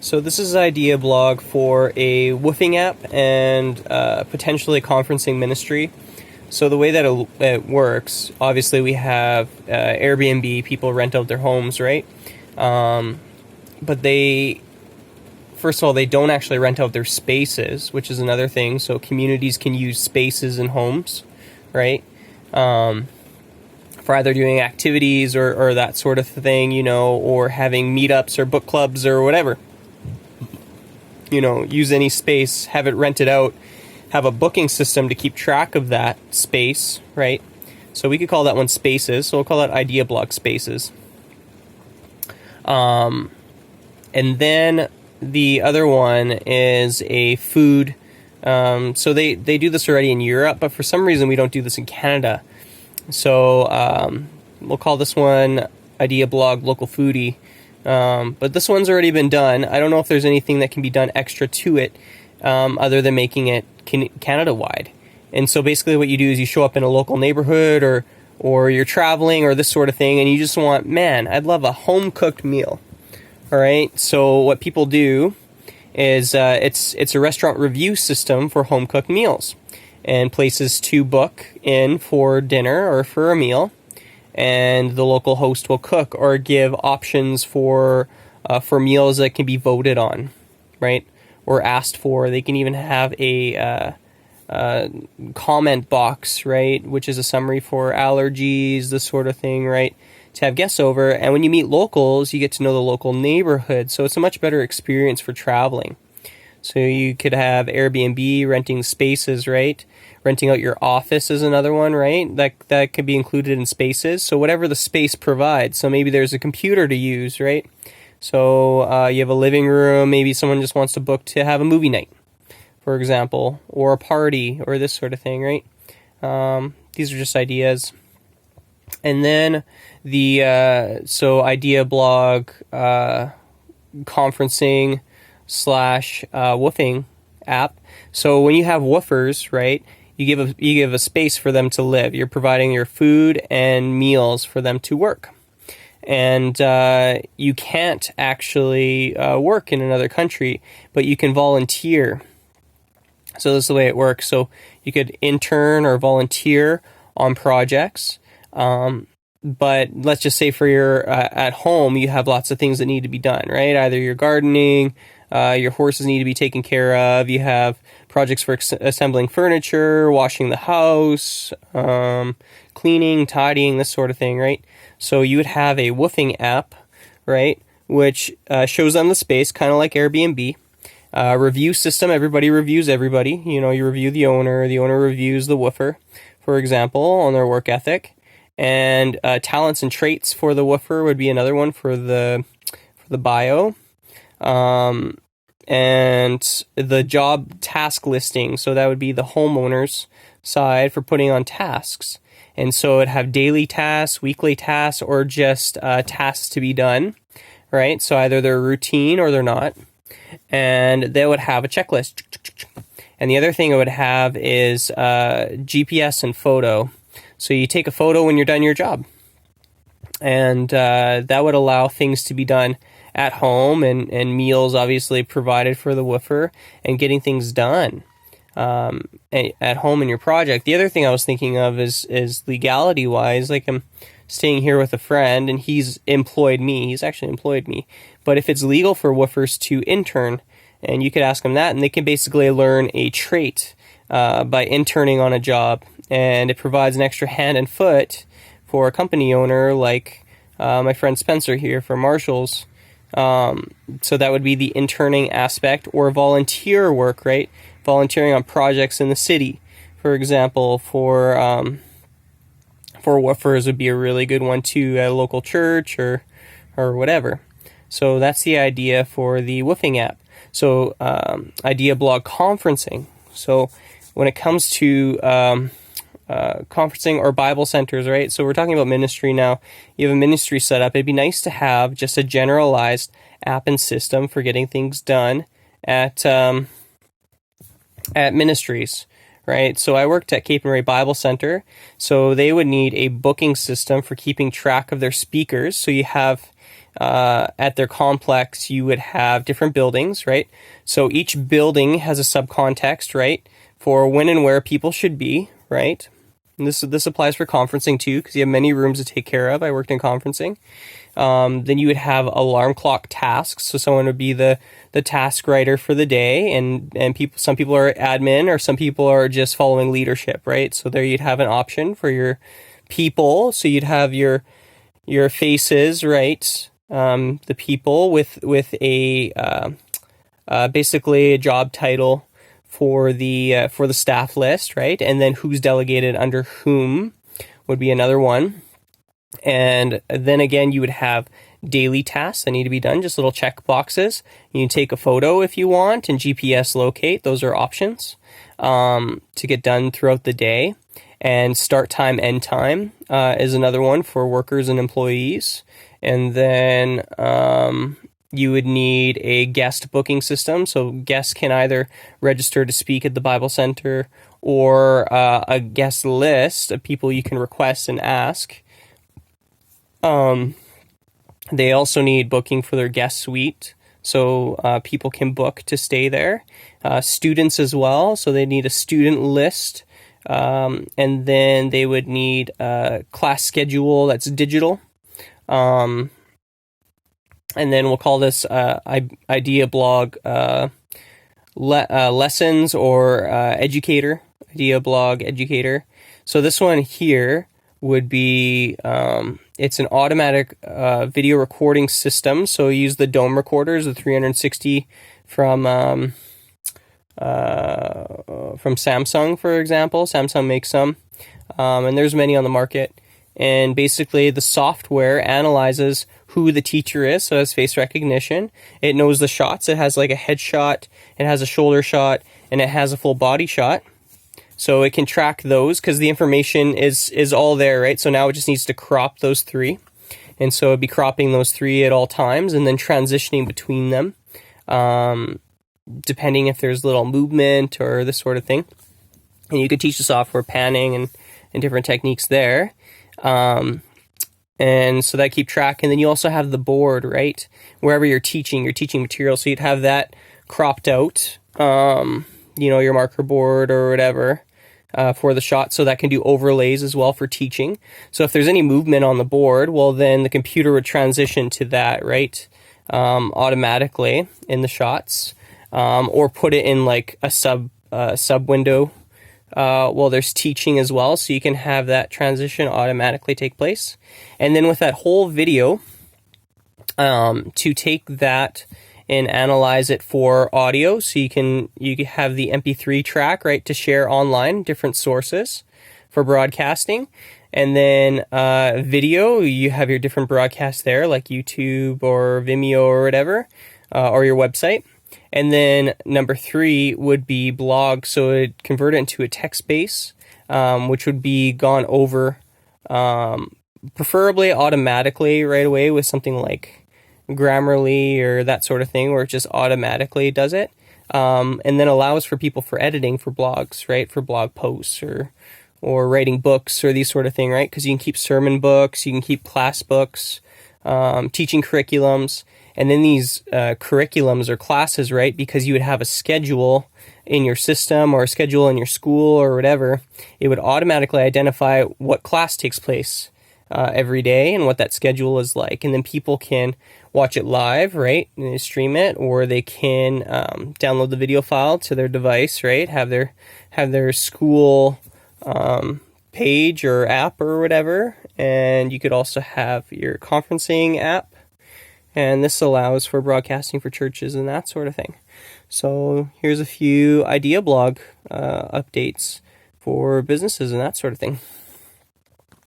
So this is an idea blog for a woofing app and potentially a conferencing ministry. So the way that it works, obviously we have Airbnb, people rent out their homes, right? But first of all, they don't actually rent out their spaces, which is another thing. So communities can use spaces in homes, right? For either doing activities or that sort of thing, or having meetups or book clubs or whatever. Use any space, have it rented out, have a booking system to keep track of that space, right? So we could call that one spaces. So we'll call that idea blog spaces. And then the other one is a food. So they do this already in Europe, but for some reason we don't do this in Canada. So we'll call this one idea blog local foodie. But this one's already been done. I don't know if there's anything that can be done extra to it other than making it Canada-wide. And so basically what you do is you show up in a local neighborhood or you're traveling or this sort of thing, and you just want, I'd love a home-cooked meal. All right? So what people do is it's a restaurant review system for home-cooked meals and places to book in for dinner or for a meal. And the local host will cook or give options for meals that can be voted on, right, or asked for. They can even have a comment box, right, which is a summary for allergies, this sort of thing, right, to have guests over. And when you meet locals, you get to know the local neighborhood, so it's a much better experience for traveling. So you could have Airbnb renting spaces, right? Renting out your office is another one, right? That could be included in spaces. So whatever the space provides. So maybe there's a computer to use, right? So you have a living room. Maybe someone just wants to book to have a movie night, for example, or a party or this sort of thing, right? These are just ideas. And then so idea blog, conferencing / woofing app. So when you have woofers, right, you give a space for them to live. You're providing your food and meals for them to work. And you can't actually work in another country, but you can volunteer. So this is the way it works. So you could intern or volunteer on projects. But let's just say for your at home, you have lots of things that need to be done, right? Either you're gardening, your horses need to be taken care of. You have projects for assembling furniture, washing the house, cleaning, tidying, this sort of thing, right? So you would have a woofing app, right, which shows them the space, kind of like Airbnb. Review system, everybody reviews everybody. You review the owner reviews the woofer, for example, on their work ethic. And talents and traits for the woofer would be another one for the bio. And the job task listing, so that would be the homeowner's side for putting on tasks. And so it'd have daily tasks, weekly tasks, or just tasks to be done, right? So either they're routine or they're not. And they would have a checklist. And the other thing it would have is GPS and photo. So you take a photo when you're done your job. And that would allow things to be done at home and meals obviously provided for the woofer and getting things done at home in your project. The other thing I was thinking of is legality wise, like I'm staying here with a friend and he's actually employed me. But if it's legal for woofers to intern, and you could ask them that, and they can basically learn a trait by interning on a job, and it provides an extra hand and foot for a company owner like my friend Spencer here for Marshall's. So that would be the interning aspect, or volunteer work, right? Volunteering on projects in the city, for example, for woofers would be a really good one too, at a local church or whatever. So that's the idea for the woofing app. So idea blog conferencing. So when it comes to conferencing or Bible centers, right? So we're talking about ministry now. You have a ministry set up. It'd be nice to have just a generalized app and system for getting things done at ministries, right? So I worked at Cape and Ray Bible Center. So they would need a booking system for keeping track of their speakers. So you have at their complex, you would have different buildings, right? So each building has a subcontext, right, for when and where people should be, right? And this applies for conferencing too, because you have many rooms to take care of. I worked in conferencing. Then you would have alarm clock tasks. So someone would be the task writer for the day, and some people are admin, or some people are just following leadership, right? So there you'd have an option for your people. So you'd have your faces, right? The people with a basically a job title for the staff list, right? And then who's delegated under whom would be another one. And then again, you would have daily tasks that need to be done, just little check boxes. You can take a photo if you want and GPS locate. Those are options to get done throughout the day. And start time, end time is another one for workers and employees. And then you would need a guest booking system. So guests can either register to speak at the Bible Center, or a guest list of people you can request and ask. They also need booking for their guest suite, so people can book to stay there. Students as well, so they need a student list. And then they would need a class schedule that's digital. And then we'll call this idea blog lessons, or educator, idea blog educator. So this one here would be, it's an automatic video recording system. So you use the Dome recorders, the 360 from Samsung, for example. Samsung makes some, and there's many on the market. And basically the software analyzes who the teacher is, so it has face recognition. It knows the shots. It has like a head shot, it has a shoulder shot, and it has a full body shot. So it can track those because the information is all there, right? So now it just needs to crop those three. And so it'd be cropping those three at all times and then transitioning between them, depending if there's little movement or this sort of thing. And you could teach the software panning and different techniques there. And so that keep track. And then you also have the board, right? Wherever you're teaching material. So you'd have that cropped out, your marker board or whatever, for the shot. So that can do overlays as well for teaching. So if there's any movement on the board, well, then the computer would transition to that, right? Automatically in the shots, or put it in like a sub window. Well, there's teaching as well, so you can have that transition automatically take place. And then with that whole video, to take that and analyze it for audio, so you can have the MP3 track, right, to share online, different sources for broadcasting. And then video, you have your different broadcasts there, like YouTube or Vimeo or whatever, or your website. And then number 3 would be blog. So it convert it into a text base, which would be gone over, preferably automatically right away with something like Grammarly or that sort of thing, where it just automatically does it. And then allows for people for editing for blogs, right? For blog posts or writing books or these sort of thing, right? Because you can keep sermon books, you can keep class books, teaching curriculums. And then these curriculums or classes, right, because you would have a schedule in your system or a schedule in your school or whatever, it would automatically identify what class takes place every day and what that schedule is like. And then people can watch it live, right, and they stream it, or they can download the video file to their device, right, have their school page or app or whatever. And you could also have your conferencing app. And this allows for broadcasting for churches and that sort of thing. So here's a few idea blog updates for businesses and that sort of thing.